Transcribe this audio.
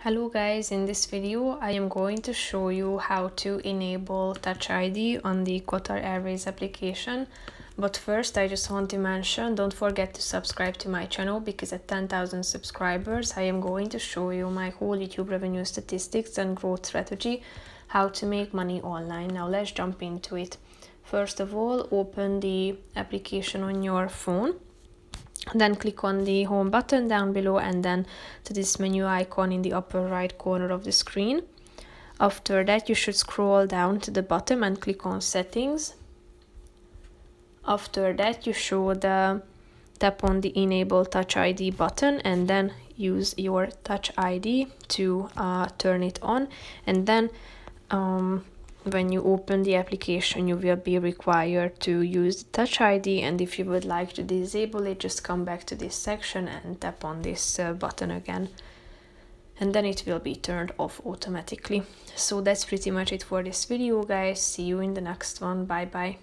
Hello guys, in this video I am going to show you how to enable Touch ID on the Qatar Airways application. But first I just want to mention, don't forget to subscribe to my channel because at 10,000 subscribers I am going to show you my whole YouTube revenue statistics and growth strategy, how to make money online. Now let's jump into it. First of all, open the application on your phone. Then click on the home button down below and then to this menu icon in the upper right corner of the screen. After that, you should scroll down to the bottom and click on settings. After that, you should tap on the enable Touch ID button and then use your Touch ID to turn it on. And then when you open the application, you will be required to use Touch ID, and if you would like to disable it, just come back to this section and tap on this button again, and then it will be turned off automatically. So that's pretty much it for this video, guys. See you in the next one. Bye bye.